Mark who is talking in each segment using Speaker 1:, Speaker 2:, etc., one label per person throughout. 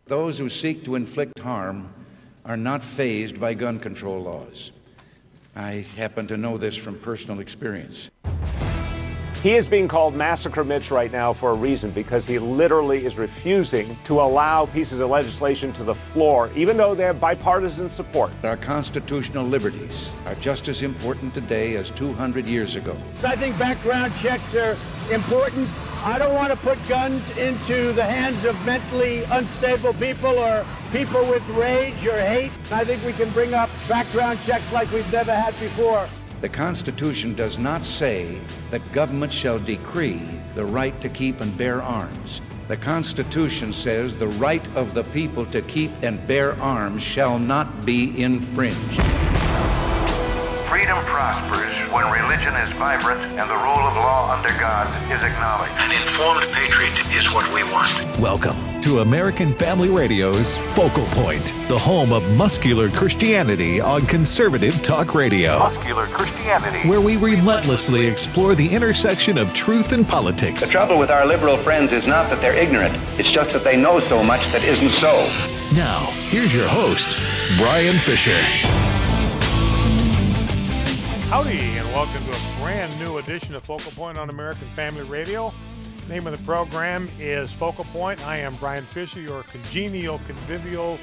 Speaker 1: Those who seek to inflict harm are not fazed by gun control laws. I happen to know this from personal experience.
Speaker 2: He is being called Massacre Mitch right now for a reason, because he literally is refusing to allow pieces of legislation to the floor, even though they have bipartisan support.
Speaker 1: Our constitutional liberties are just as important today as 200 years ago.
Speaker 3: I think background checks are important. I don't want to put guns into the hands of mentally unstable people or people with rage or hate. I think we can bring up background checks like we've never had before.
Speaker 1: The Constitution does not say that government shall decree the right to keep and bear arms. The Constitution says the right of the people to keep and bear arms shall not be infringed.
Speaker 4: Freedom prospers when religion is vibrant and the rule of law under God is acknowledged.
Speaker 5: An informed patriot is what we want.
Speaker 6: Welcome to American Family Radio's Focal Point, the home of muscular Christianity on conservative talk radio.
Speaker 4: Muscular Christianity.
Speaker 6: Where we relentlessly explore the intersection of truth and politics.
Speaker 7: The trouble with our liberal friends is not that they're ignorant. It's just that they know so much that isn't so.
Speaker 6: Now, here's your host, Brian Fisher.
Speaker 8: Howdy, and welcome to a brand new edition of Focal Point on American Family Radio. The name of the program is Focal Point. I am Brian Fisher, your congenial, convivial,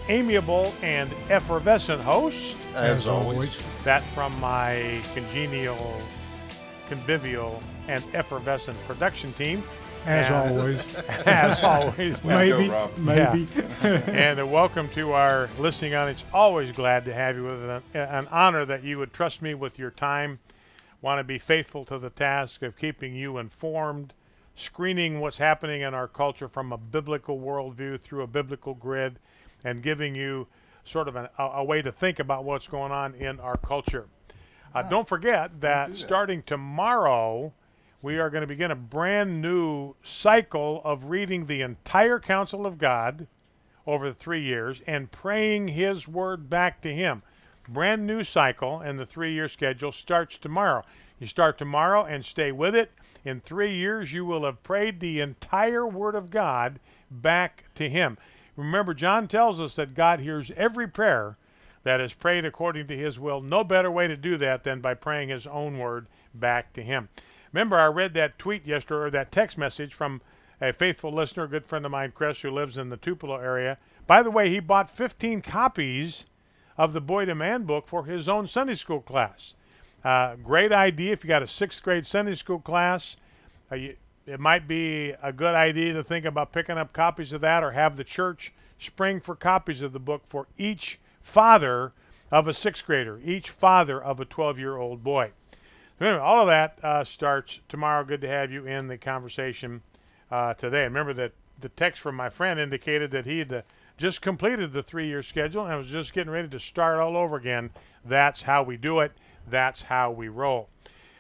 Speaker 8: amiable, and effervescent host.
Speaker 9: As always.
Speaker 8: That from my congenial, convivial, and effervescent production team.
Speaker 9: As always.
Speaker 8: As always.
Speaker 9: Maybe.
Speaker 8: Yeah. And welcome to our listening audience. Always glad to have you with us. An honor that you would trust me with your time. Want to be faithful to the task of keeping you informed, screening what's happening in our culture from a biblical worldview through a biblical grid, and giving you sort of a way to think about what's going on in our culture. Don't forget that starting tomorrow, we are going to begin a brand new cycle of reading the entire counsel of God over the 3 years and praying His word back to Him. Brand new cycle, and the 3-year schedule starts tomorrow. You start tomorrow and stay with it. In 3 years, you will have prayed the entire word of God back to Him. Remember, John tells us that God hears every prayer that is prayed according to His will. No better way to do that than by praying His own word back to Him. Remember, I read that tweet yesterday, or that text message from a faithful listener, a good friend of mine, Chris, who lives in the Tupelo area. By the way, he bought 15 copies of the Boy to Man book for his own Sunday school class. Great idea if you got a 6th grade Sunday school class. It might be a good idea to think about picking up copies of that, or have the church spring for copies of the book for each father of a 6th grader, each father of a 12-year-old boy. Anyway, all of that starts tomorrow. Good to have you in the conversation today. Remember that the text from my friend indicated that he had just completed the 3-year schedule and was just getting ready to start all over again. That's how we do it. That's how we roll.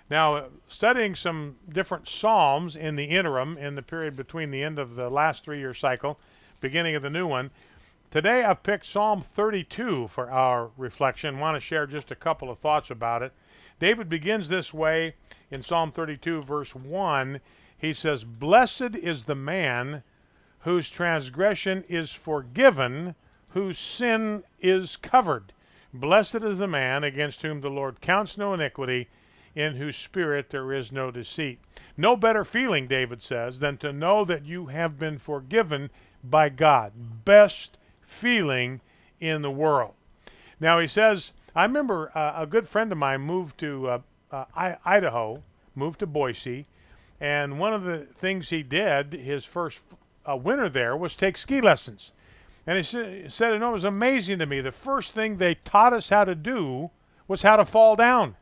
Speaker 8: Now, studying some different psalms in the interim, in the period between the end of the last 3-year cycle, beginning of the new one, today I've picked Psalm 32 for our reflection. I want to share just a couple of thoughts about it. David begins this way in Psalm 32, verse 1. He says, "Blessed is the man whose transgression is forgiven, whose sin is covered. Blessed is the man against whom the Lord counts no iniquity, in whose spirit there is no deceit." No better feeling, David says, than to know that you have been forgiven by God. Best feeling in the world. Now he says, I remember a good friend of mine moved to Idaho, moved to Boise, and one of the things he did his first winter there was take ski lessons. And he said, it was amazing to me. The first thing they taught us how to do was how to fall down,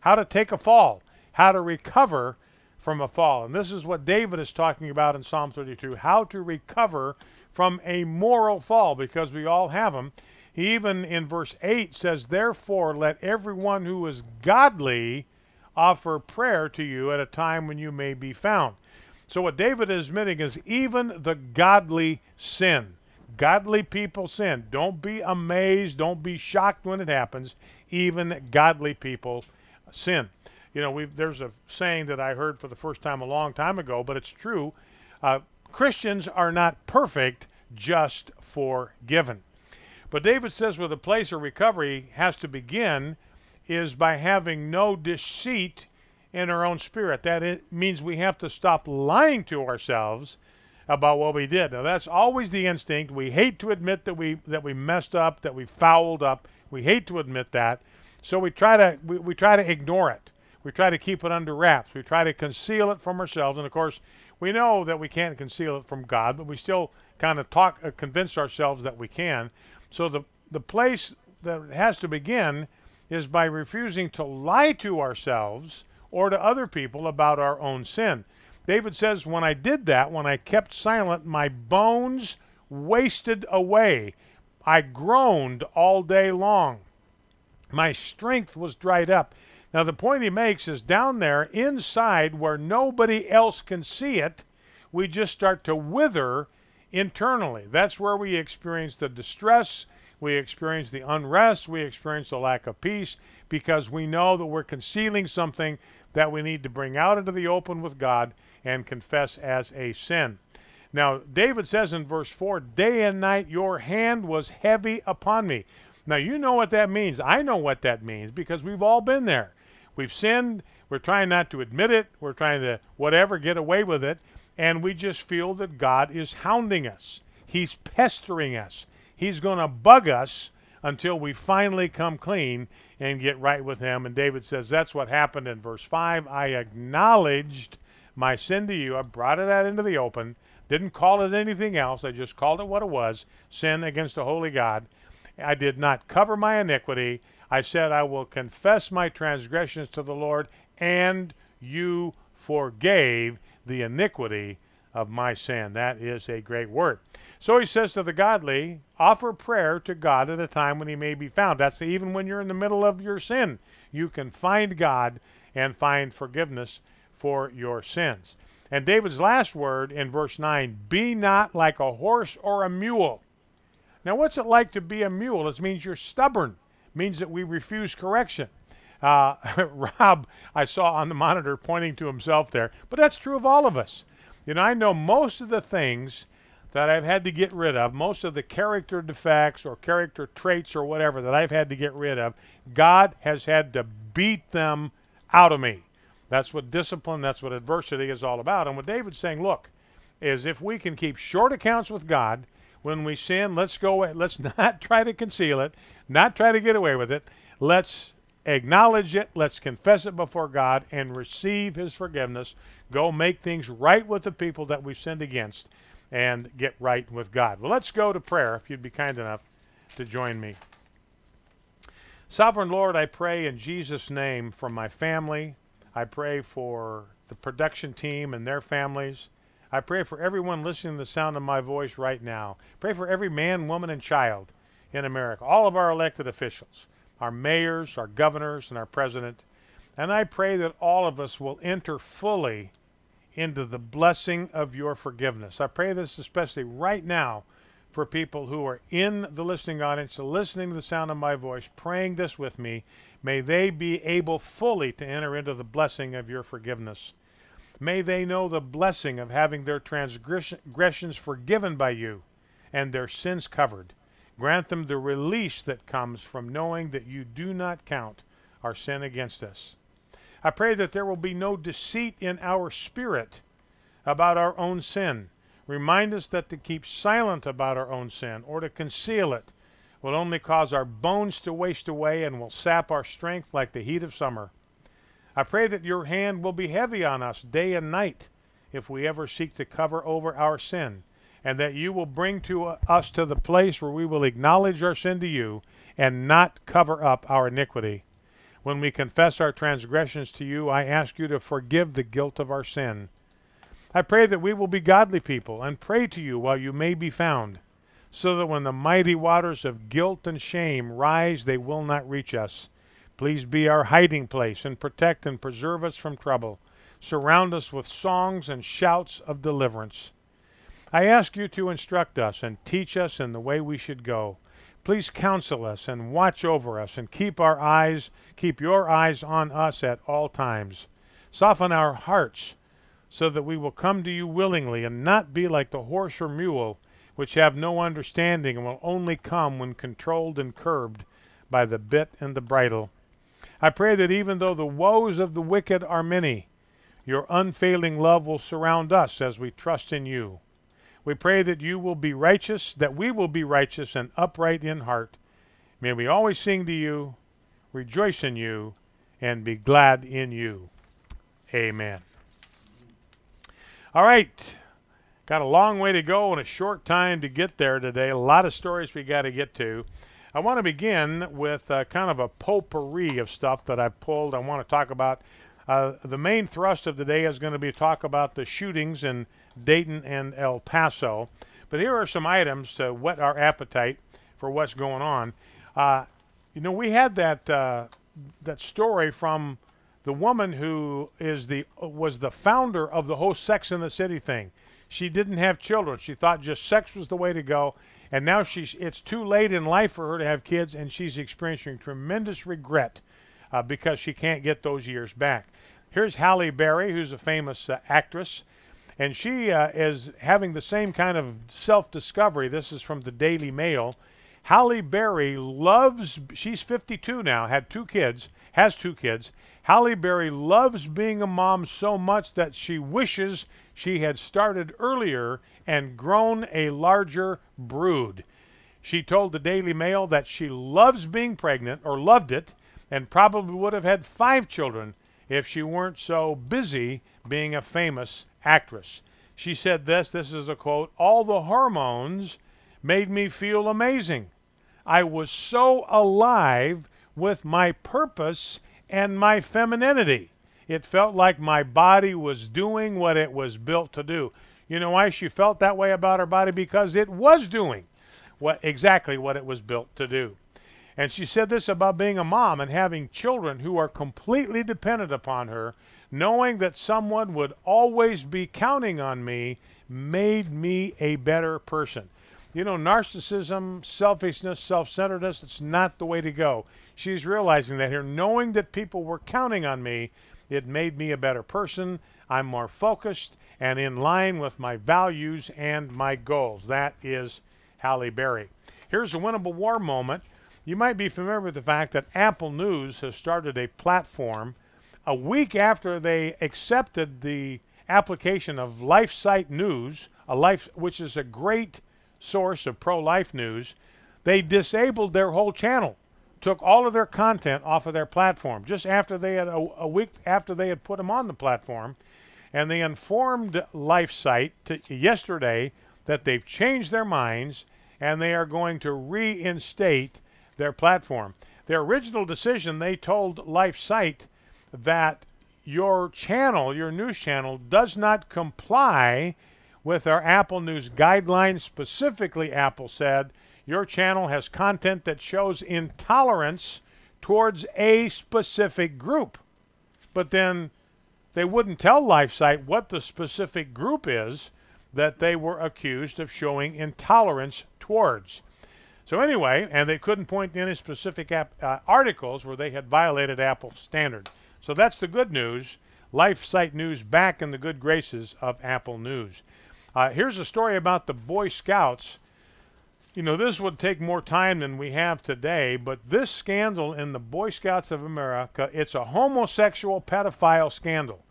Speaker 8: how to take a fall, how to recover from a fall. And this is what David is talking about in Psalm 32, how to recover from a moral fall, because we all have them. He even in verse 8 says, "Therefore let everyone who is godly offer prayer to you at a time when you may be found." So what David is admitting is even the godly sin. Godly people sin. Don't be amazed. Don't be shocked when it happens. Even godly people sin. You know, there's a saying that I heard for the first time a long time ago, but it's true. Christians are not perfect. just forgiven. But David says where the place of recovery has to begin is by having no deceit in our own spirit. That it means we have to stop lying to ourselves about what we did. Now that's always the instinct. We hate to admit that we messed up, that we fouled up. We hate to admit that. So we try to ignore it. We try to keep it under wraps. We try to conceal it from ourselves. And of course, we know that we can't conceal it from God, but we still kind of convince ourselves that we can. So the place that has to begin is by refusing to lie to ourselves or to other people about our own sin. David says, when I did that, when I kept silent, my bones wasted away. I groaned all day long. My strength was dried up. Now the point he makes is down there inside where nobody else can see it, we just start to wither internally. That's where we experience the distress, we experience the unrest, we experience the lack of peace, because we know that we're concealing something that we need to bring out into the open with God and confess as a sin. Now, David says in verse 4, day and night your hand was heavy upon me. Now, you know what that means. I know what that means because we've all been there. We've sinned. We're trying not to admit it. We're trying to, whatever, get away with it. And we just feel that God is hounding us. He's pestering us. He's going to bug us until we finally come clean and get right with him. And David says that's what happened in verse 5. I acknowledged my sin to you. I brought it out into the open. Didn't call it anything else. I just called it what it was, sin against a holy God. I did not cover my iniquity. I said I will confess my transgressions to the Lord, and you forgave the iniquity of my sin. That is a great word. So he says to the godly, offer prayer to God at a time when he may be found. That's even when you're in the middle of your sin. You can find God and find forgiveness for your sins. And David's last word in verse 9, be not like a horse or a mule. Now what's it like to be a mule? It means you're stubborn. It means that we refuse correction. Rob, I saw on the monitor pointing to himself there, but that's true of all of us. You know, I know most of the things that I've had to get rid of, most of the character defects or character traits or whatever that I've had to get rid of, God has had to beat them out of me. That's what discipline, that's what adversity is all about. And what David's saying, look, is if we can keep short accounts with God, when we sin, let's not try to conceal it, not try to get away with it. Let's acknowledge it, let's confess it before God and receive his forgiveness. Go make things right with the people that we've sinned against and get right with God. Well, let's go to prayer, if you'd be kind enough to join me. Sovereign Lord, I pray in Jesus' name for my family. I pray for the production team and their families. I pray for everyone listening to the sound of my voice right now. Pray for every man, woman, and child in America, all of our elected officials, our mayors, our governors, and our president. And I pray that all of us will enter fully into the blessing of your forgiveness. I pray this especially right now for people who are in the listening audience, listening to the sound of my voice, praying this with me. May they be able fully to enter into the blessing of your forgiveness. May they know the blessing of having their transgressions forgiven by you and their sins covered. Grant them the release that comes from knowing that you do not count our sin against us. I pray that there will be no deceit in our spirit about our own sin. Remind us that to keep silent about our own sin or to conceal it will only cause our bones to waste away and will sap our strength like the heat of summer. I pray that your hand will be heavy on us day and night if we ever seek to cover over our sin, and that you will bring us to the place where we will acknowledge our sin to you and not cover up our iniquity. When we confess our transgressions to you, I ask you to forgive the guilt of our sin. I pray that we will be godly people and pray to you while you may be found, so that when the mighty waters of guilt and shame rise, they will not reach us. Please be our hiding place and protect and preserve us from trouble. Surround us with songs and shouts of deliverance. I ask you to instruct us and teach us in the way we should go. Please counsel us and watch over us and keep your eyes on us at all times. Soften our hearts so that we will come to you willingly and not be like the horse or mule which have no understanding and will only come when controlled and curbed by the bit and the bridle. I pray that even though the woes of the wicked are many, your unfailing love will surround us as we trust in you. We pray that you will be righteous, that we will be righteous and upright in heart. May we always sing to you, rejoice in you, and be glad in you. Amen. All right. Got a long way to go and a short time to get there today. A lot of stories we got to get to. I want to begin with kind of a potpourri of stuff that I've pulled. I want to talk about the main thrust of the day is going to be talk about the shootings in Dayton and El Paso. But here are some items to whet our appetite for what's going on. You know, we had that story from the woman who was the founder of the whole Sex in the City thing. She didn't have children. She thought just sex was the way to go. And now it's too late in life for her to have kids, and she's experiencing tremendous regret because she can't get those years back. Here's Halle Berry, who's a famous actress, and she is having the same kind of self-discovery. This is from the Daily Mail. Halle Berry she's 52 now, has two kids. Halle Berry loves being a mom so much that she wishes she had started earlier and grown a larger brood. She told the Daily Mail that she loves being pregnant, or loved it, and probably would have had 5 children if she weren't so busy being a famous actress. She said this is a quote, "All the hormones made me feel amazing. I was so alive with my purpose and my femininity. It felt like my body was doing what it was built to do." You know why she felt that way about her body? Because it was doing exactly what it was built to do. And she said this about being a mom and having children who are completely dependent upon her, knowing that someone would always be counting on me, made me a better person. You know, narcissism, selfishness, self-centeredness, it's not the way to go. She's realizing that here, knowing that people were counting on me, it made me a better person. I'm more focused and in line with my values and my goals. That is Halle Berry. Here's a winnable war moment. You might be familiar with the fact that Apple News has started a platform a week after they accepted the application of LifeSite News, which is a great source of pro-life news. They disabled their whole channel, took all of their content off of their platform just after they had a week after they had put them on the platform, and they informed LifeSite yesterday that they've changed their minds and they are going to reinstate their platform. Their original decision, they told LifeSite that your channel, your news channel, does not comply with our Apple News guidelines. Specifically, Apple said, your channel has content that shows intolerance towards a specific group. But then they wouldn't tell LifeSite what the specific group is that they were accused of showing intolerance towards. So anyway, and they couldn't point to any specific articles where they had violated Apple's standard. So that's the good news. LifeSite News back in the good graces of Apple News. Here's a story about the Boy Scouts. You know, this would take more time than we have today, but this scandal in the Boy Scouts of America, it's a homosexual pedophile scandal.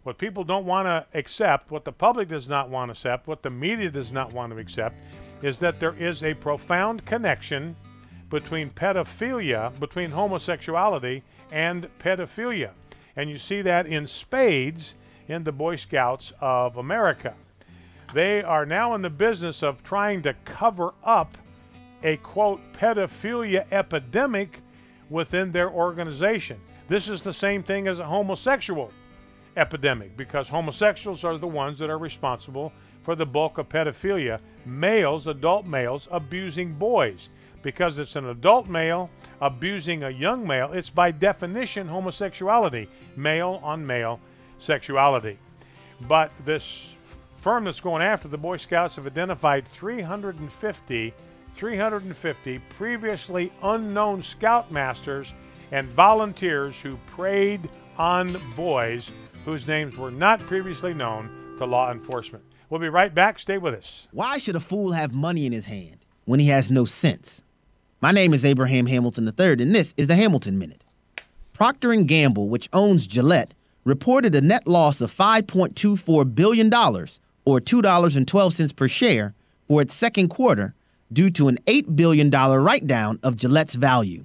Speaker 8: What people don't want to accept, what the public does not want to accept, what the media does not want to accept, is that there is a profound connection between pedophilia, between homosexuality and pedophilia. And you see that in spades in the Boy Scouts of America. They are now in the business of trying to cover up a, quote, pedophilia epidemic within their organization. This is the same thing as a homosexual epidemic, because homosexuals are the ones that are responsible for the bulk of pedophilia. Males, adult males, abusing boys. Because it's an adult male abusing a young male, it's by definition homosexuality, male on male sexuality. But this firm that's going after the Boy Scouts have identified 350 previously unknown scoutmasters and volunteers who preyed on boys whose names were not previously known to law enforcement. We'll be right back. Stay with us.
Speaker 10: Why should a fool have money in his hand when he has no sense? My name is Abraham Hamilton III, and this is the Hamilton Minute. Procter & Gamble, which owns Gillette, reported a net loss of $5.24 billion, or $2.12 per share, for its second quarter due to an $8 billion write-down of Gillette's value.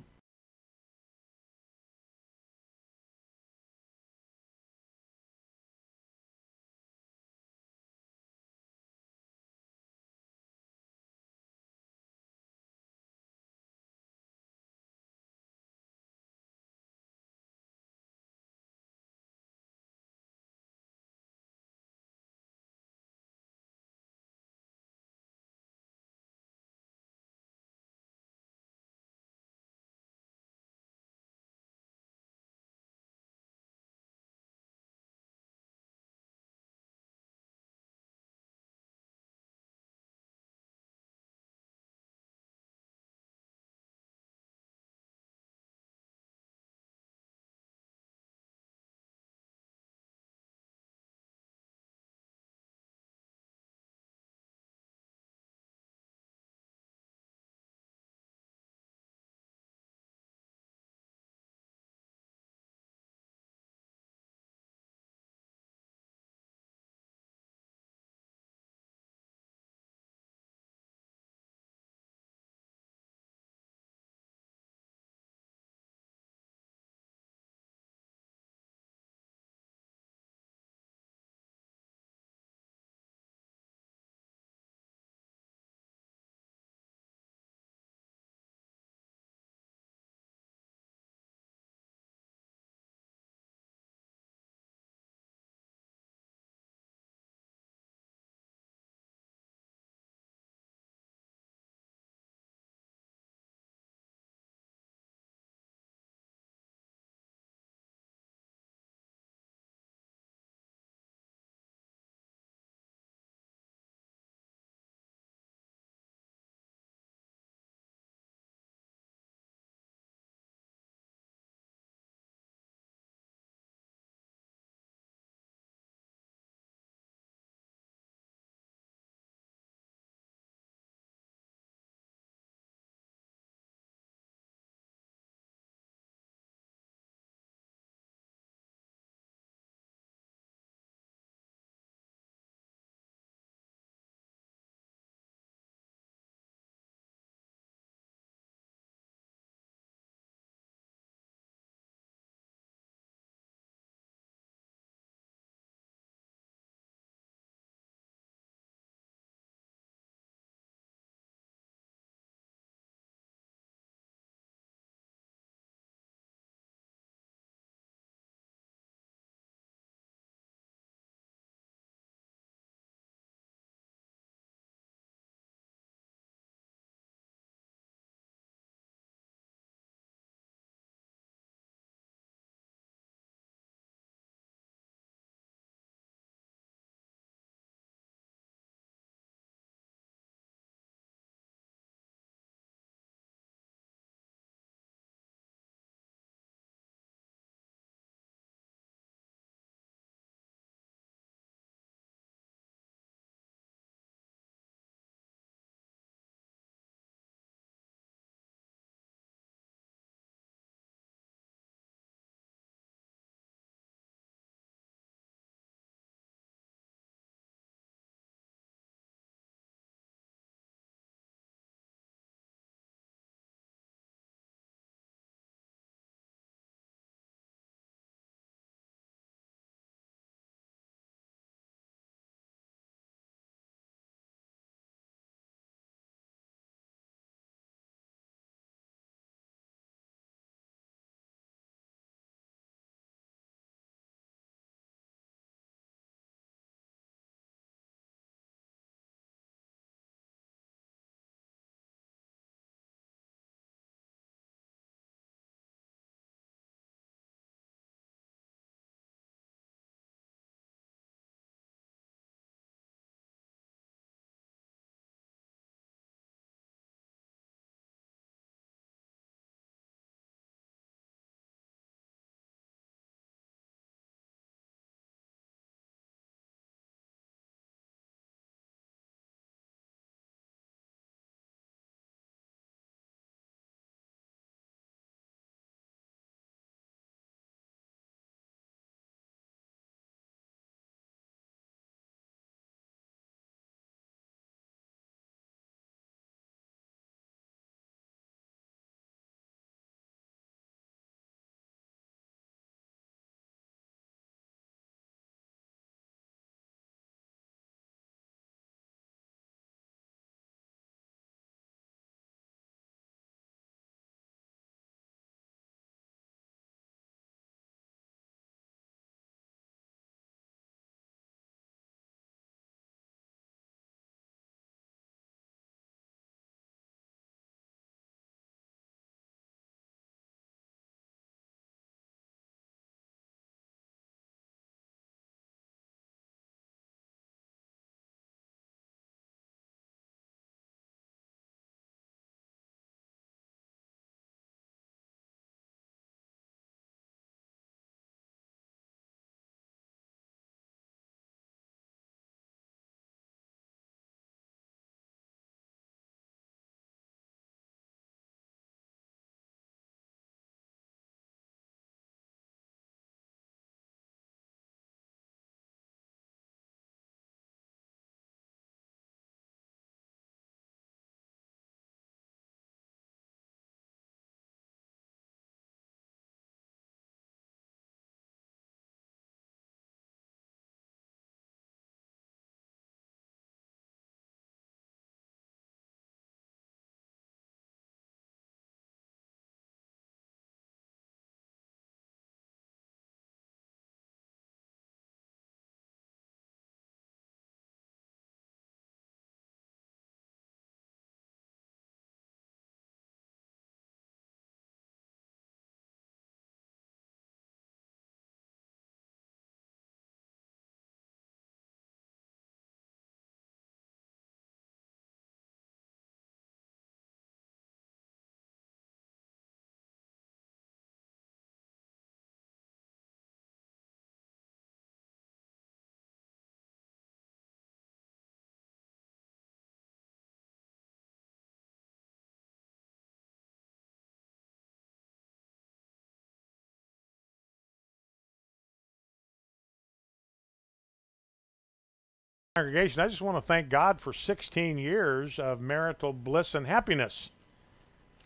Speaker 8: Congregation, I just want to thank God for 16 years of marital bliss and happiness.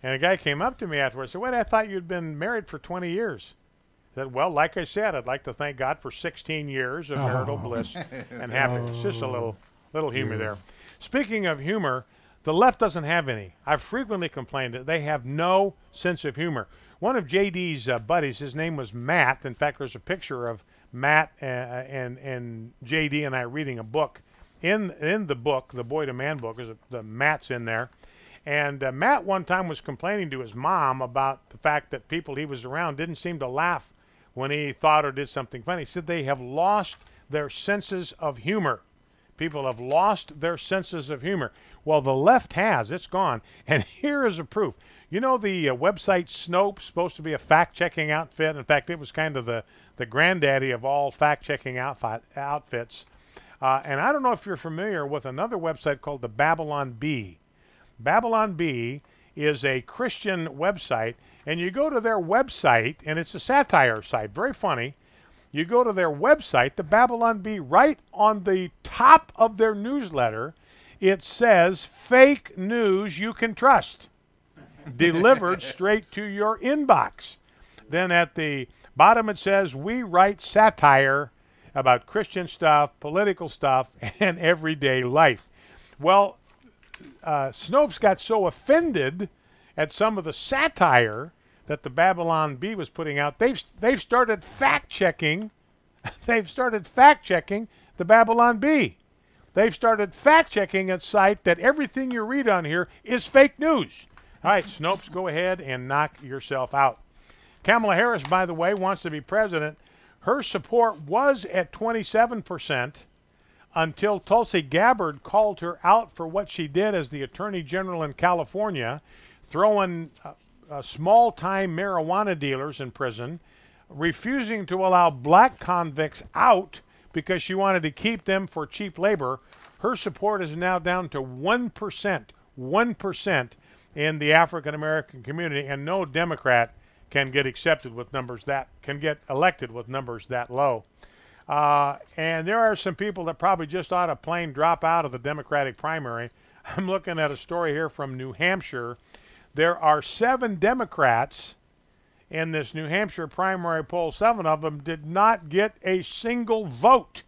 Speaker 8: And a guy came up to me afterwards and said, wait, I thought you'd been married for 20 years. I said, well, like I said, I'd like to thank God for 16 years of marital bliss and happiness. Just a little humor there. Speaking of humor, the left doesn't have any. I've frequently complained that they have no sense of humor. One of JD's buddies, his name was Matt. In fact, there's a picture of Matt and JD and I reading a book. In the book, the Boy to Man book, the Matt's in there. And Matt one time was complaining to his mom about the fact that people he was around didn't seem to laugh when he thought or did something funny. He said they have lost their senses of humor. People have lost their senses of humor. Well, the left has. It's gone. And here is a proof. You know the website Snopes, supposed to be a fact-checking outfit. In fact, it was kind of the granddaddy of all fact-checking outfits. And I don't know if you're familiar with another website called the Babylon Bee. Babylon Bee is a Christian website, and you go to their website, and it's a satire site, very funny. You go to their website, the Babylon Bee, right on the top of their newsletter, it says, fake news you can trust, delivered straight to your inbox. Then at the bottom it says, we write satire about Christian stuff, political stuff, and everyday life. Well, Snopes got so offended at some of the satire that the Babylon Bee was putting out, they've started fact-checking. They've started fact-checking the Babylon Bee. They've started fact-checking a site that everything you read on here is fake news. All right, Snopes, go ahead and knock yourself out. Kamala Harris, by the way, wants to be president. Her support was at 27% until Tulsi Gabbard called her out for what she did as the Attorney General in California, throwing small-time marijuana dealers in prison, refusing to allow black convicts out because she wanted to keep them for cheap labor. Her support is now down to 1% in the African-American community, and no Democrat can get elected with numbers that low. And there are some people that probably just ought to plain drop out of the Democratic primary. I'm looking at a story here from New Hampshire. There are 7 Democrats in this New Hampshire primary poll. 7 of them did not get a single vote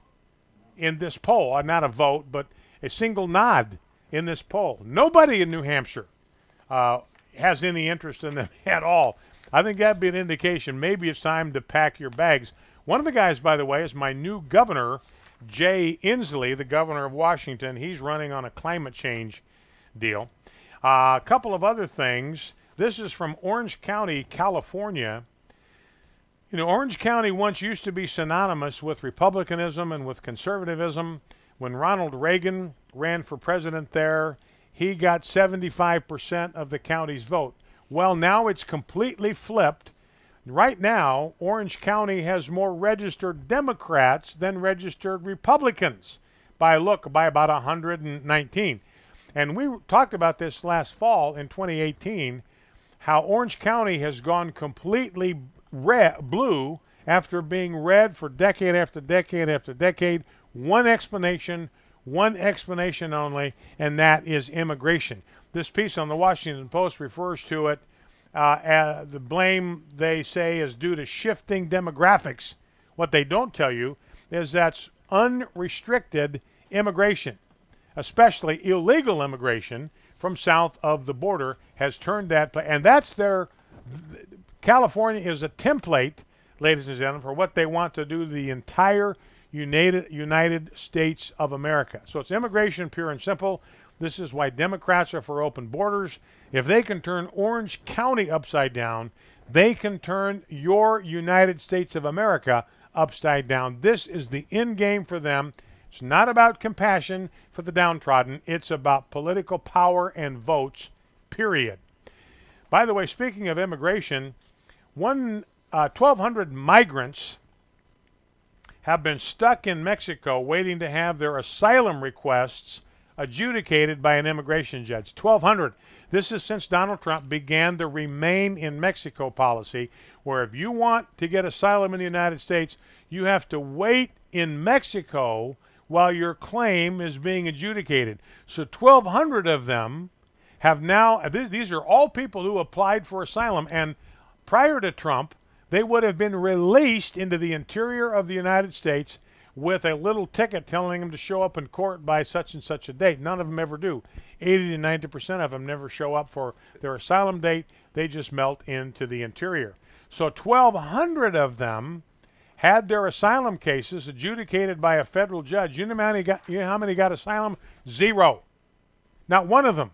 Speaker 8: in this poll. Not a vote, but a single nod in this poll. Nobody in New Hampshire has any interest in them at all. I think that'd be an indication. Maybe it's time to pack your bags. One of the guys, by the way, is my new governor, Jay Inslee, the governor of Washington. He's running on a climate change deal. A couple of other things. This is from Orange County, California. You know, Orange County once used to be synonymous with republicanism and with conservatism. When Ronald Reagan ran for president there, he got 75% of the county's vote. Well, now it's completely flipped. Right now, Orange County has more registered Democrats than registered Republicans by about 119. And we talked about this last fall in 2018, how Orange County has gone completely blue after being red for decade after decade after decade. One explanation only, and that is immigration. This piece on the Washington Post refers to it. The blame, they say, is due to shifting demographics. What they don't tell you is that's unrestricted immigration, especially illegal immigration from south of the border, has turned that, and that's California is a template, ladies and gentlemen, for what they want to do to the entire United States of America. So it's immigration, pure and simple. This is why Democrats are for open borders. If they can turn Orange County upside down, they can turn your United States of America upside down. This is the end game for them. It's not about compassion for the downtrodden. It's about political power and votes, period. By the way, speaking of immigration, 1,200 migrants have been stuck in Mexico waiting to have their asylum requests adjudicated by an immigration judge. 1,200. This is since Donald Trump began the Remain in Mexico policy, where if you want to get asylum in the United States, you have to wait in Mexico while your claim is being adjudicated. So 1,200 of them have now, these are all people who applied for asylum, and prior to Trump, they would have been released into the interior of the United States with a little ticket telling them to show up in court by such and such a date. None of them ever do. 80 to 90% of them never show up for their asylum date. They just melt into the interior. So 1,200 of them had their asylum cases adjudicated by a federal judge. You know how many got asylum? 0. Not one of them.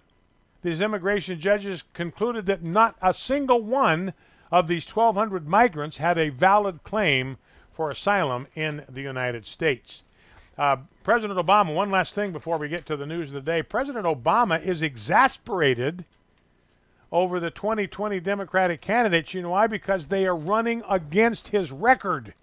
Speaker 8: These immigration judges concluded that not a single one of these 1,200 migrants had a valid claim for asylum in the United States. President Obama, one last thing before we get to the news of the day. President Obama is exasperated over the 2020 Democratic candidates. You know why? Because they are running against his record.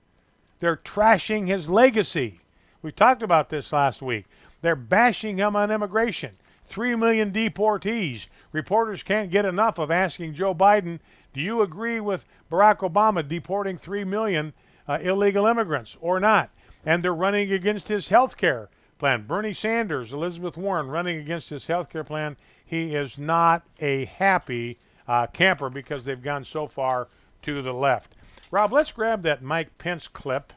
Speaker 8: They're trashing his legacy. We talked about this last week. They're bashing him on immigration. 3 million deportees. Reporters can't get enough of asking Joe Biden, do you agree with Barack Obama deporting 3 million illegal immigrants or not? And they're running against his health care plan. Bernie Sanders, Elizabeth Warren running against his health care plan. He is not a happy camper because they've gone so far to the left. Rob, let's grab that Mike Pence clip,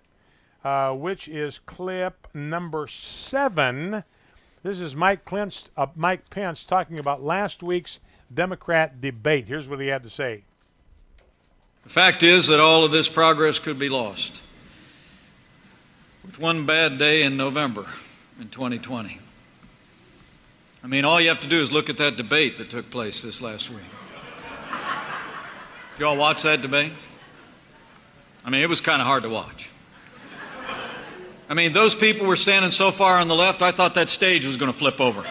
Speaker 8: which is clip number 7. This is Mike Pence talking about last week's Democrat debate. Here's what he had to say.
Speaker 11: The fact is that all of this progress could be lost with one bad day in November in 2020. I mean, all you have to do is look at that debate that took place this last week. Did you all watch that debate? I mean, it was kind of hard to watch. I mean, those people were standing so far on the left, I thought that stage was going to flip over.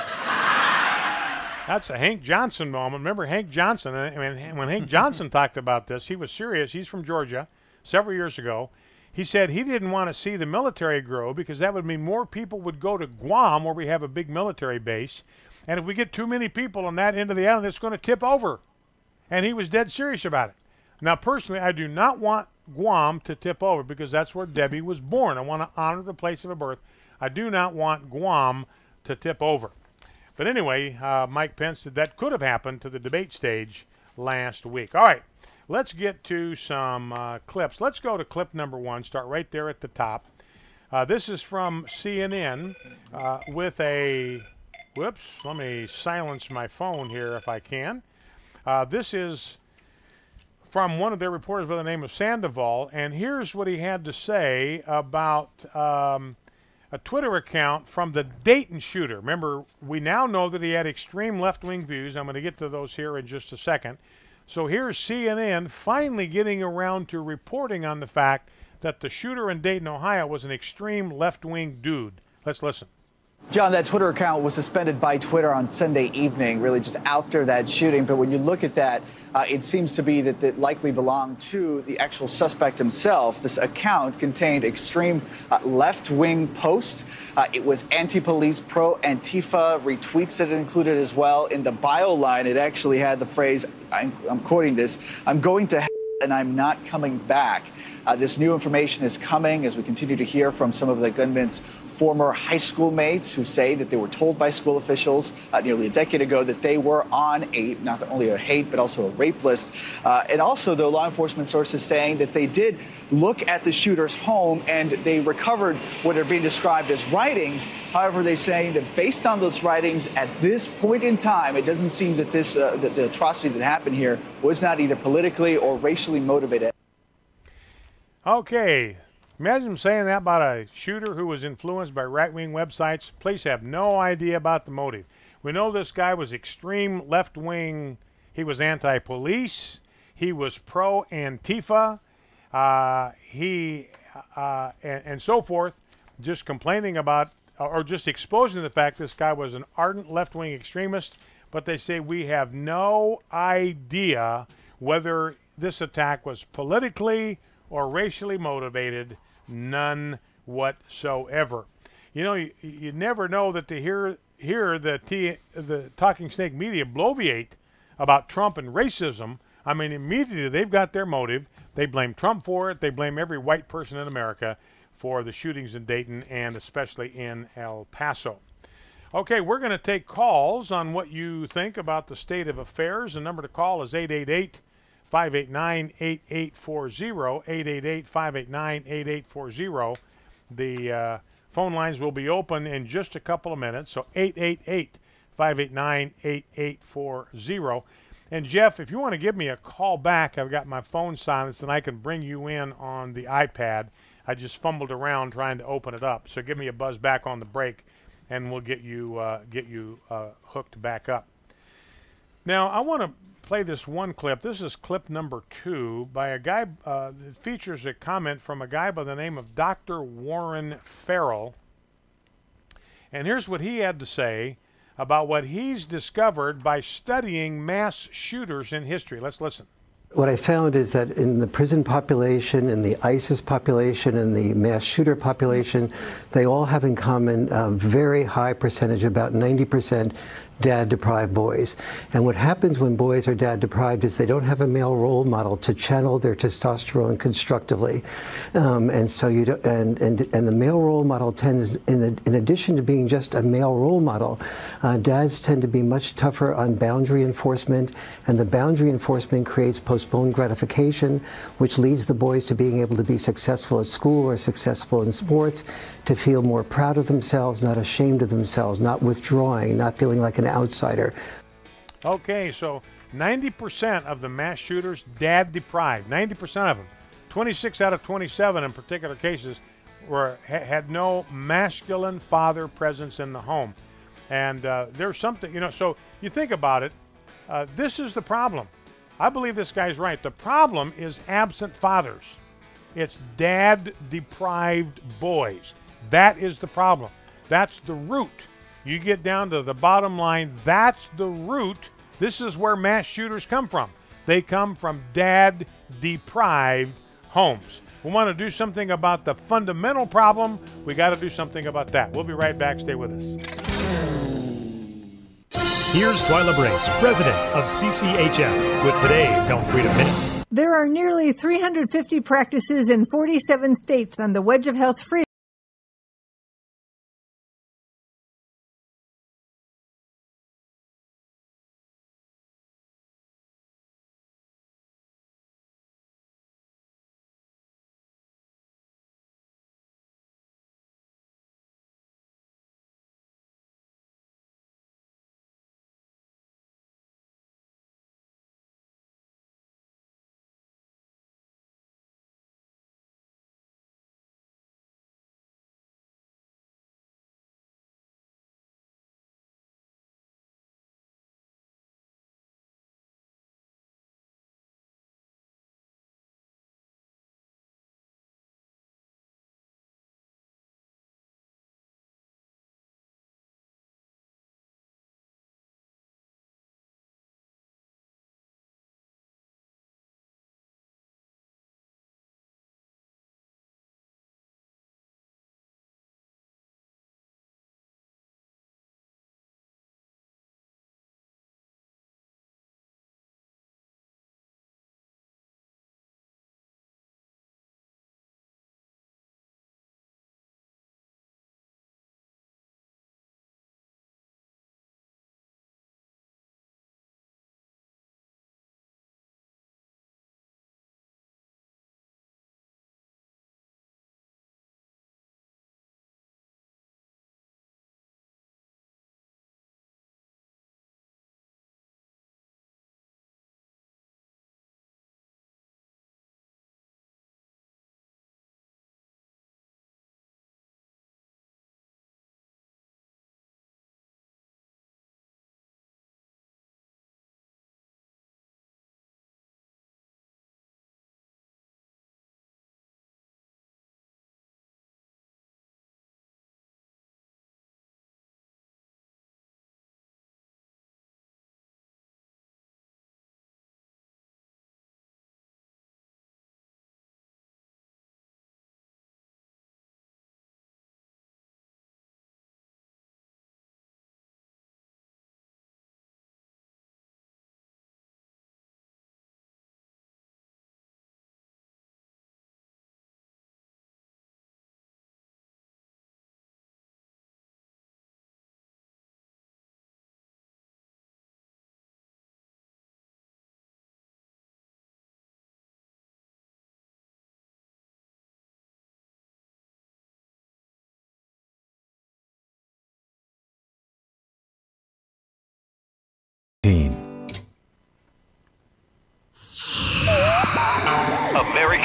Speaker 8: That's a Hank Johnson moment. Remember Hank Johnson? I mean, when Hank Johnson talked about this, he was serious. He's from Georgia, several years ago. He said he didn't want to see the military grow because that would mean more people would go to Guam, where we have a big military base. And if we get too many people on that end of the island, it's going to tip over. And he was dead serious about it. Now, personally, I do not want Guam to tip over because that's where Debbie was born. I want to honor the place of her birth. I do not want Guam to tip over. But anyway, Mike Pence said that could have happened to the debate stage last week. All right, let's get to some clips. Let's go to clip number 1, start right there at the top. This is from CNN with a, whoops, let me silence my phone here if I can. This is from one of their reporters by the name of Sandoval, and here's what he had to say about a Twitter account from the Dayton shooter. Remember, we now know that he had extreme left-wing views. I'm going to get to those here in just a second. So here's CNN finally getting around to reporting on the fact that the shooter in Dayton, Ohio was an extreme left-wing dude. Let's listen.
Speaker 12: John, that Twitter account was suspended by Twitter on Sunday evening, really just after that shooting. But when you look at that, it seems to be that it likely belonged to the actual suspect himself. This account contained extreme left-wing posts. It was anti-police, pro-Antifa retweets that it included as well. In the bio line, it actually had the phrase, I'm quoting this, "I'm going to hell and I'm not coming back." This new information is coming as we continue to hear from some of the gunman's former high school mates who say that they were told by school officials nearly a decade ago that they were on not only a hate but also a rape list. And also, though, law enforcement sources saying that they did look at the shooter's home and they recovered what are being described as writings. However, they say that based on those writings at this point in time, it doesn't seem that this that the atrocity that happened here was not either politically or racially motivated.
Speaker 8: Okay. Imagine him saying that about a shooter who was influenced by right-wing websites. Police have no idea about the motive. We know this guy was extreme left-wing. He was anti-police. He was pro-Antifa. And so forth, just complaining about or just exposing the fact this guy was an ardent left-wing extremist. But they say we have no idea whether this attack was politically or racially motivated. None whatsoever. You know, you never know that to hear the Talking Snake media bloviate about Trump and racism. I mean, immediately they've got their motive. They blame Trump for it. They blame every white person in America for the shootings in Dayton and especially in El Paso. Okay, we're going to take calls on what you think about the state of affairs. The number to call is 888-589-8840, 888-589-8840. The phone lines will be open in just a couple of minutes, so 888-589-8840. And Jeff, if you want to give me a call back, I've got my phone silenced and I can bring you in on the iPad. I just fumbled around trying to open it up. So give me a buzz back on the break and we'll get you hooked back up. Now, I want to play this one clip. This is clip number 2 by a guy that features a comment from a guy by the name of Dr. Warren Farrell. And here's what he had to say about what he's discovered by studying mass shooters in history. Let's listen.
Speaker 13: What I found is that in the prison population, in the ISIS population, and the mass shooter population, they all have in common a very high percentage, about 90%, dad-deprived boys. And what happens when boys are dad-deprived is they don't have a male role model to channel their testosterone constructively. And so you don't, and the male role model tends, in addition to being just a male role model, dads tend to be much tougher on boundary enforcement, and the boundary enforcement creates postponed gratification, which leads the boys to being able to be successful at school or successful in sports, to feel more proud of themselves, not ashamed of themselves, not withdrawing, not feeling like an outsider.
Speaker 8: Okay, so 90% of the mass shooters dad deprived. 90% of them. 26 out of 27 in particular cases had no masculine father presence in the home. And there's something, so you think about it, this is the problem. I believe this guy's right. The problem is absent fathers. It's dad deprived boys. That is the problem. That's the root. You get down to the bottom line, that's the root. This is where mass shooters come from. They come from dad-deprived homes. We want to do something about the fundamental problem. We got to do something about that. We'll be right back. Stay with us.
Speaker 14: Here's Twyla Brace, president of CCHF, with today's Health Freedom Minute.
Speaker 15: There are nearly 350 practices in 47 states on the Wedge of Health Freedom.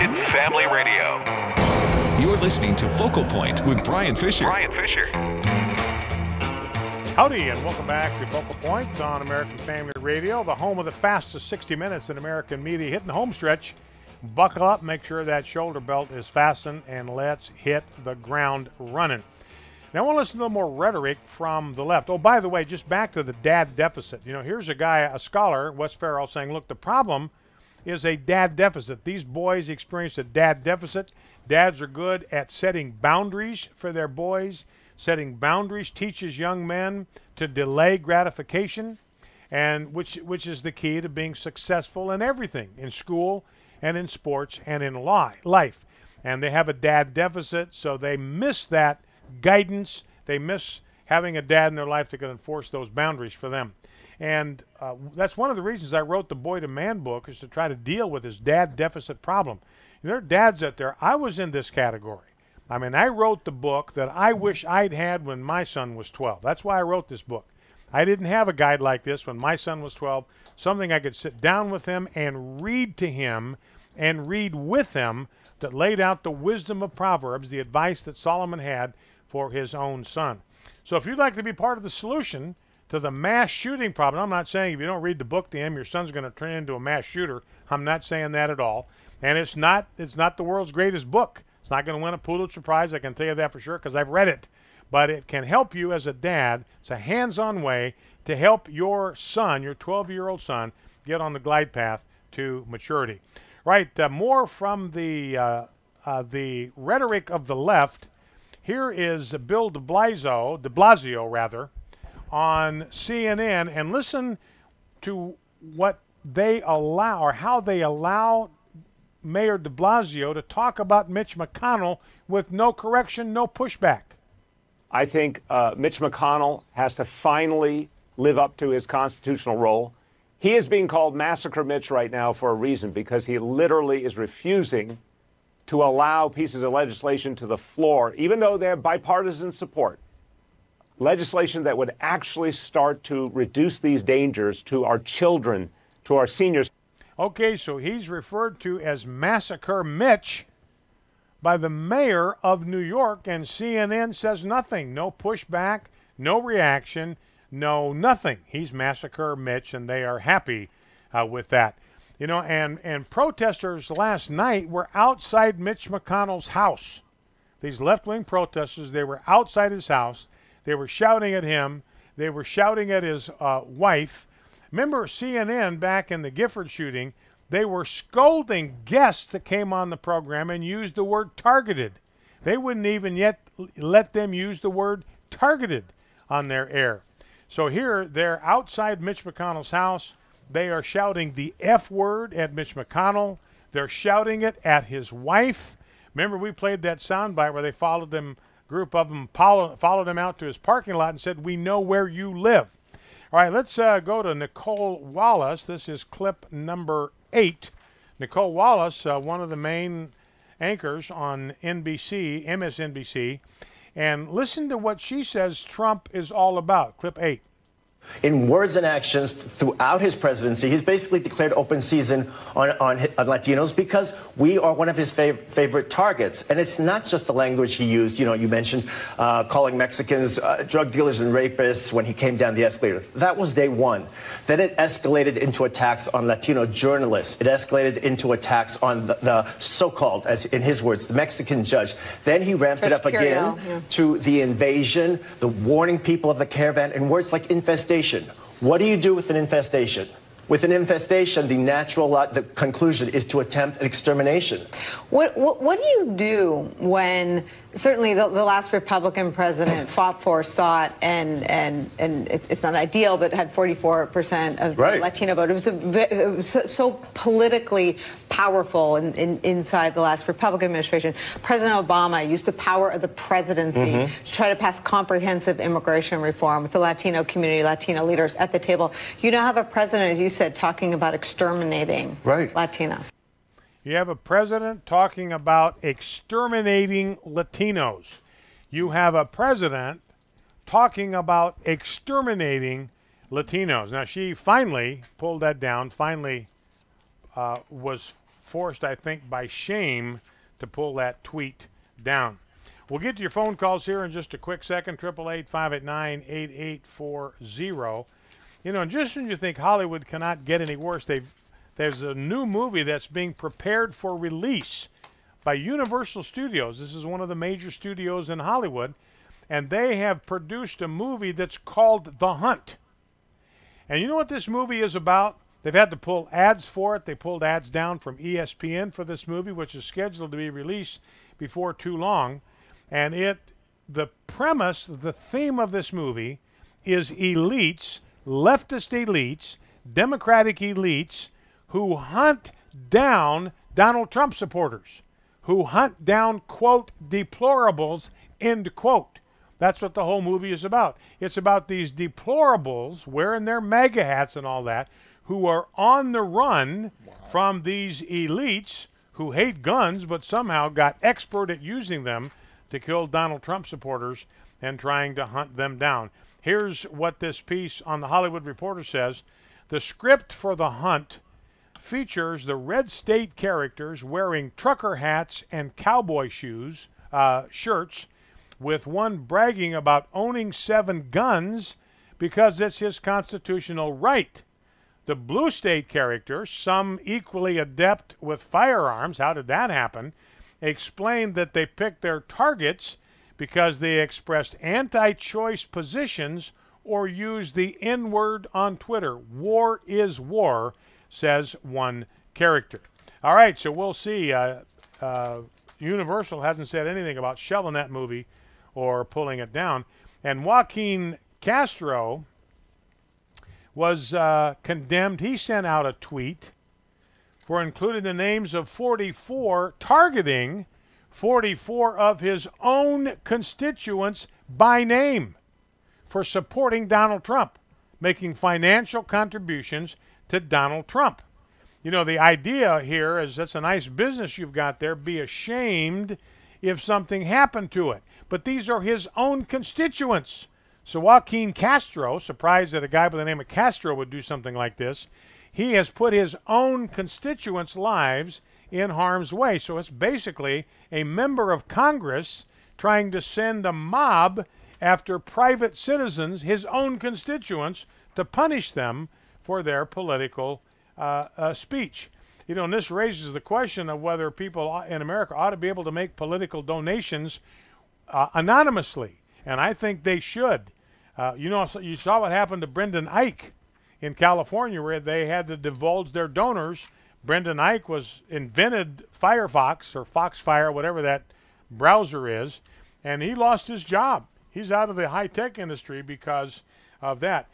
Speaker 6: American Family Radio. You're listening to Focal Point with Brian Fisher.
Speaker 8: Howdy, and welcome back to Focal Point on American Family Radio, the home of the fastest 60 minutes in American media. Hitting the home stretch. Buckle up, make sure that shoulder belt is fastened, and let's hit the ground running. Now, I want to listen to a little more rhetoric from the left. Oh, by the way, just back to the dad deficit. You know, here's a guy, a scholar, Wes Farrell, saying, look, the problem is a dad deficit. These boys experience a dad deficit. Dads are good at setting boundaries for their boys. Setting boundaries teaches young men to delay gratification, and which is the key to being successful in everything, in school and in sports and in life. And they have a dad deficit, so they miss that guidance. They miss having a dad in their life that can enforce those boundaries for them. And that's one of the reasons I wrote the Boy to Man book, is to try to deal with this dad deficit problem. There are dads out there. I was in this category. I mean, I wrote the book that I wish I'd had when my son was 12. That's why I wrote this book. I didn't have a guide like this when my son was 12, something I could sit down with him and read to him and read with him that laid out the wisdom of Proverbs, the advice that Solomon had for his own son. So if you'd like to be part of the solution to the mass shooting problem, I'm not saying if you don't read the book to him, your son's going to turn into a mass shooter. I'm not saying that at all. And it's not the world's greatest book. It's not going to win a Pulitzer Prize, I can tell you that for sure, because I've read it. But it can help you as a dad. It's a hands-on way to help your son, your 12-year-old son, get on the glide path to maturity. Right, more from the rhetoric of the left. Here is Bill de Blasio, on CNN, and listen to what they allow, or how they allow Mayor de Blasio to talk about Mitch McConnell with no correction, no pushback.
Speaker 2: I think Mitch McConnell has to finally live up to his constitutional role. He is being called Massacre Mitch right now for a reason, because he literally is refusing to allow pieces of legislation to the floor, even though they have bipartisan support. Legislation that would actually start to reduce these dangers to our children, to our seniors.
Speaker 8: Okay, so he's referred to as Massacre Mitch by the mayor of New York, and CNN says nothing. No pushback, no reaction, no nothing. He's Massacre Mitch, and they are happy with that. You know, and protesters last night were outside Mitch McConnell's house. These left-wing protesters, they were outside his house. They were shouting at him. They were shouting at his wife. Remember CNN back in the Gifford shooting, they were scolding guests that came on the program and used the word targeted. They wouldn't even yet let them use the word targeted on their air. So here, they're outside Mitch McConnell's house. They are shouting the F word at Mitch McConnell. They're shouting it at his wife. Remember, we played that soundbite where they followed them, group of them followed him out to his parking lot and said, "We know where you live." All right, let's go to Nicole Wallace. This is clip number 8. Nicole Wallace, one of the main anchors on NBC, MSNBC, and listen to what she says Trump is all about. Clip 8.
Speaker 16: In words and actions throughout his presidency, he's basically declared open season on Latinos because we are one of his favorite targets. And it's not just the language he used. You know, you mentioned calling Mexicans drug dealers and rapists when he came down the escalator. That was day one. Then it escalated into attacks on Latino journalists. It escalated into attacks on the so-called, as in his words, the Mexican judge. Then he ramped it up again to the invasion, the warning people of the caravan, and words like infestation. What do you do with an infestation? With an infestation, the conclusion is to attempt an extermination.
Speaker 17: What do you do when certainly the last Republican president fought for, sought, and it's not ideal, but had 44% of the Latino vote. It was so politically powerful inside the last Republican administration. President Obama used the power of the presidency to try to pass comprehensive immigration reform with the Latino community, Latino leaders at the table. You now have a president, as you said, talking about exterminating Latinos.
Speaker 8: You have a president talking about exterminating Latinos. You have a president talking about exterminating Latinos. Now, she finally pulled that down, finally was forced, I think, by shame to pull that tweet down. We'll get to your phone calls here in just a quick second, 888-589-8840. You know, just when you think Hollywood cannot get any worse, there's a new movie that's being prepared for release by Universal Studios. This is one of the major studios in Hollywood, and they have produced a movie that's called The Hunt. And you know what this movie is about? They've had to pull ads for it. They pulled ads down from ESPN for this movie, which is scheduled to be released before too long. And the premise, the theme of this movie is elites, leftist elites, Democratic elites who hunt down Donald Trump supporters, who hunt down, quote, deplorables, end quote. That's what the whole movie is about. It's about these deplorables wearing their MAGA hats and all that, who are on the run from these elites who hate guns but somehow got expert at using them to kill Donald Trump supporters and trying to hunt them down. Here's what this piece on the Hollywood Reporter says. The script for The Hunt features the red state characters wearing trucker hats and cowboy shirts, with one bragging about owning 7 guns because it's his constitutional right. The blue state characters, some equally adept with firearms, how did that happen, explained that they picked their targets because they expressed anti-choice positions or used the N-word on Twitter. War is war, says one character. All right, so we'll see. Universal hasn't said anything about shelving that movie or pulling it down. And Joaquin Castro was condemned. He sent out a tweet for including the names of 44, targeting 44 of his own constituents by name for supporting Donald Trump, making financial contributions to Donald Trump. You know, the idea here is that's a nice business you've got there. Be ashamed if something happened to it. But these are his own constituents. So Joaquin Castro, surprised that a guy by the name of Castro would do something like this, he has put his own constituents' lives in harm's way. So it's basically a member of Congress trying to send a mob after private citizens, his own constituents, to punish them for their political speech. You know, and this raises the question of whether people in America ought to be able to make political donations anonymously, and I think they should. You know, you saw what happened to Brendan Eich in California, where they had to divulge their donors. Brendan Eich invented Firefox or Foxfire, whatever that browser is, and he lost his job. He's out of the high-tech industry because of that.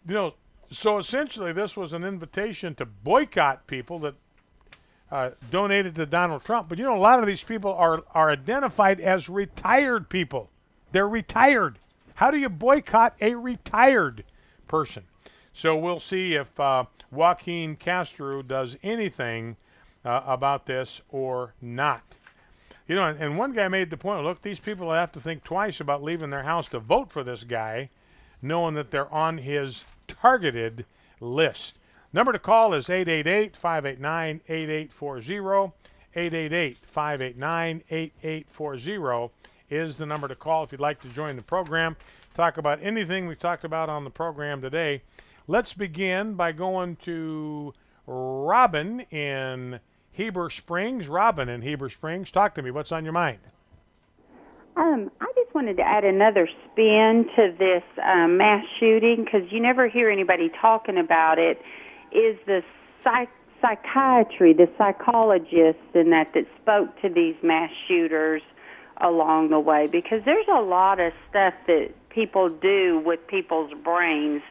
Speaker 8: You know, so essentially this was an invitation to boycott people that donated to Donald Trump. But, you know, a lot of these people are identified as retired people. They're retired. How do you boycott a retired person? So we'll see if Joaquin Castro does anything about this or not. You know, and one guy made the point, look, these people have to think twice about leaving their house to vote for this guy, knowing that they're on his targeted list. Number to call is 888-589-8840. 888-589-8840 is the number to call if you'd like to join the program. Talk about anything we've talked about on the program today. Let's begin by going to Robin in Heber Springs. Robin in Heber Springs, talk to me. What's on your mind?
Speaker 18: I just wanted to add another spin to this mass shooting, because you never hear anybody talking about it, is the psychiatry, the psychologists and that spoke to these mass shooters along the way, because there's a lot of stuff that people do with people's brains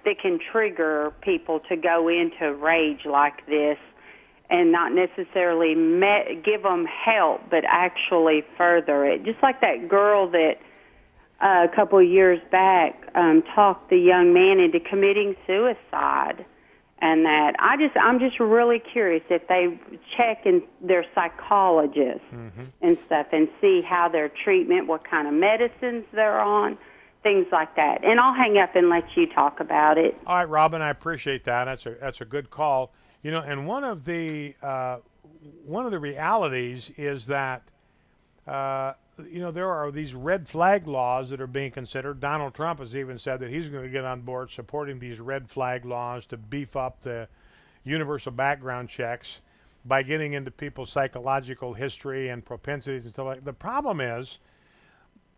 Speaker 18: that can trigger people to go into rage like this and not necessarily give them help, but actually further it. Just like that girl that a couple of years back talked the young man into committing suicide. And that I'm just really curious if they check in their psychologists and stuff and see how their treatment, what kind of medicines they're on, things like that. And I'll hang up and let you talk about it.
Speaker 8: All right, Robin, I appreciate that. That's a good call. You know, and one of the one of the realities is that, there are these red flag laws that are being considered. Donald Trump has even said that he's going to get on board supporting these red flag laws to beef up the universal background checks by getting into people's psychological history and propensities and stuff like that. The problem is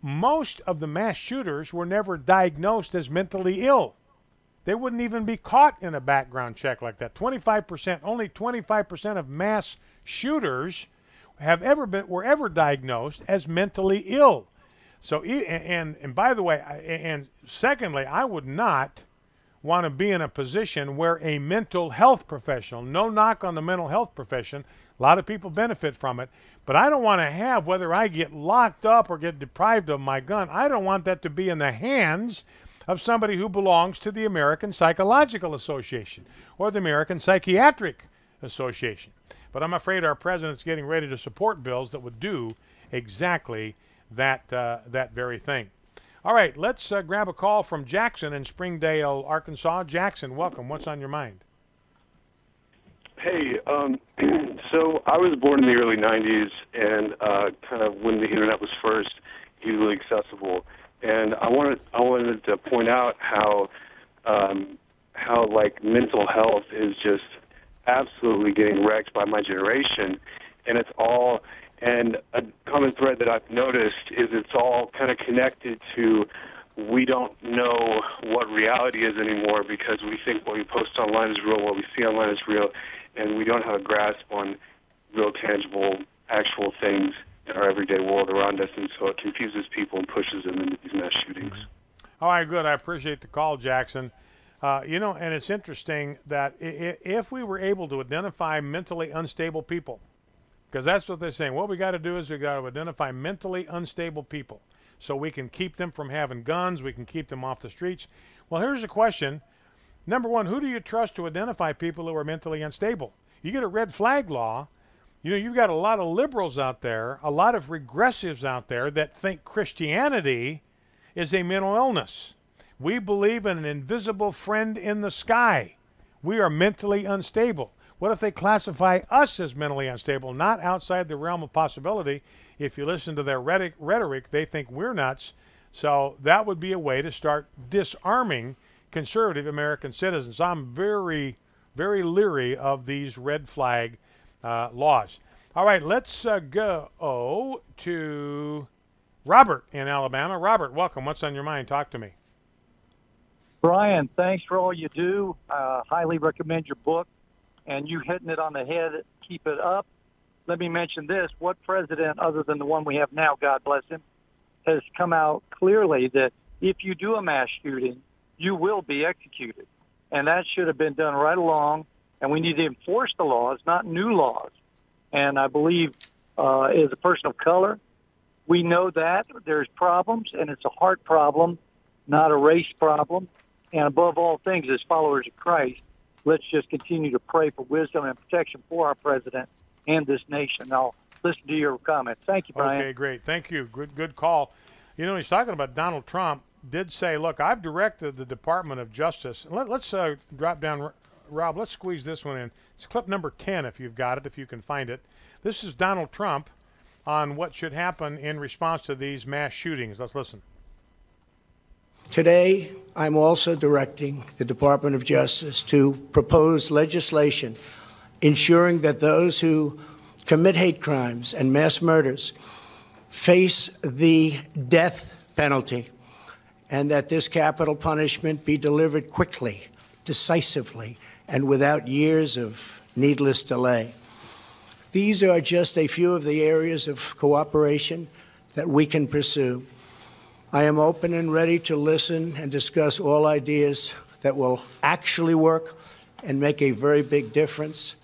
Speaker 8: most of the mass shooters were never diagnosed as mentally ill. They wouldn't even be caught in a background check like that. 25%, only 25% of mass shooters were ever diagnosed as mentally ill. So, and by the way, and secondly, I would not want to be in a position where a mental health professional, no knock on the mental health profession, a lot of people benefit from it, but I don't want to have, whether I get locked up or get deprived of my gun, I don't want that to be in the hands of somebody who belongs to the American Psychological Association or the American Psychiatric Association. But I'm afraid our president's getting ready to support bills that would do exactly that, that very thing. All right, let's grab a call from Jackson in Springdale, Arkansas. Jackson, welcome. What's on your mind?
Speaker 19: Hey, so I was born in the early 90s and kind of when the internet was first easily accessible. And I wanted to point out how like mental health is just absolutely getting wrecked by my generation, and it's all, and a common thread that I've noticed is it's all kind of connected to we don't know what reality is anymore because we think what we post online is real, what we see online is real, and we don't have a grasp on real, tangible, actual things in our everyday world around us, and so it confuses people and pushes them into these mass shootings.
Speaker 8: All right, good. I appreciate the call, Jackson. And it's interesting that if we were able to identify mentally unstable people, because that's what they're saying, what we got to do is we got to identify mentally unstable people so we can keep them from having guns, we can keep them off the streets. Well, here's the question. Number one, who do you trust to identify people who are mentally unstable? You get a red flag law, you've got a lot of liberals out there, a lot of regressives out there that think Christianity is a mental illness. We believe in an invisible friend in the sky. We are mentally unstable. What if they classify us as mentally unstable, not outside the realm of possibility? If you listen to their rhetoric, they think we're nuts. So that would be a way to start disarming conservative American citizens. I'm very, very leery of these red flag laws. All right, let's go to Robert in Alabama. Robert, welcome. What's on your mind? Talk to me.
Speaker 20: Brian, thanks for all you do. Highly recommend your book, and you hitting it on the head. Keep it up. Let me mention this. What president, other than the one we have now, God bless him, has come out clearly that if you do a mass shooting, you will be executed. And that should have been done right along, and we need to enforce the laws, not new laws. And I believe as a person of color, we know that there's problems, and it's a heart problem, not a race problem. And above all things, as followers of Christ, let's just continue to pray for wisdom and protection for our president and this nation. I'll listen to your comments. Thank you, Brian.
Speaker 8: Okay, great. Thank you. Good call. He's talking about Donald Trump did say, look, I've directed the Department of Justice. Let's drop down, Rob. Let's squeeze this one in. It's clip number 10 if you've got it, if you can find it. This is Donald Trump on what should happen in response to these mass shootings. Let's listen.
Speaker 21: Today, I'm also directing the Department of Justice to propose legislation ensuring that those who commit hate crimes and mass murders face the death penalty, and that this capital punishment be delivered quickly, decisively, and without years of needless delay. These are just a few of the areas of cooperation that we can pursue. I am open and ready to listen and discuss all ideas that will actually work and make a very big difference.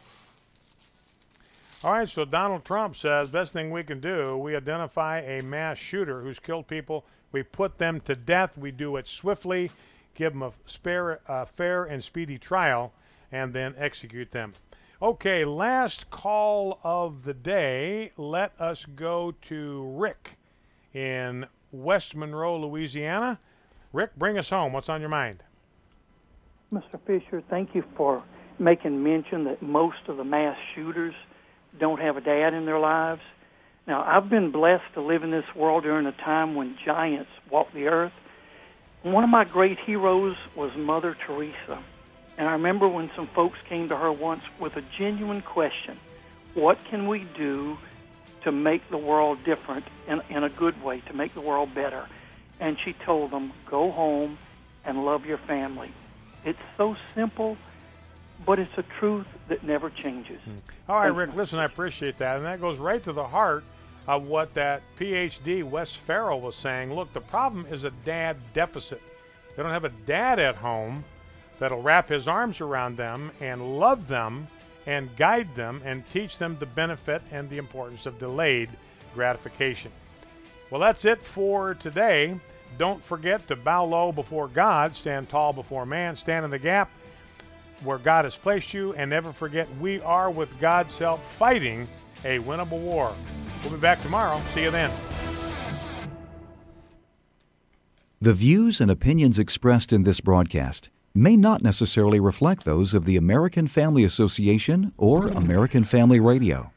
Speaker 8: All right, so Donald Trump says, best thing we can do, we identify a mass shooter who's killed people, we put them to death, we do it swiftly, give them a fair and speedy trial, and then execute them. Okay, last call of the day. Let us go to Rick in West Monroe, Louisiana. Rick, bring us home. What's on your mind?
Speaker 22: Mr. Fisher, thank you for making mention that most of the mass shooters
Speaker 3: don't have a dad in their lives. Now, I've been blessed to live in this world during a time when giants walked the earth. One of my great heroes was Mother Teresa. And I remember when some folks came to her once with a genuine question, what can we do to make the world different in a good way, to make the world better? And she told them, go home and love your family. It's so simple, but it's a truth that never changes.
Speaker 8: All right, Rick, listen, I appreciate that. And that goes right to the heart of what that PhD, Wes Farrell, was saying. Look, the problem is a dad deficit. They don't have a dad at home that'll wrap his arms around them and love them and guide them and teach them the benefit and the importance of delayed gratification. Well, that's it for today. Don't forget to bow low before God, stand tall before man, stand in the gap where God has placed you, and never forget we are, with God's help, fighting a winnable war. We'll be back tomorrow. See you then.
Speaker 22: The views and opinions expressed in this broadcast may not necessarily reflect those of the American Family Association or American Family Radio.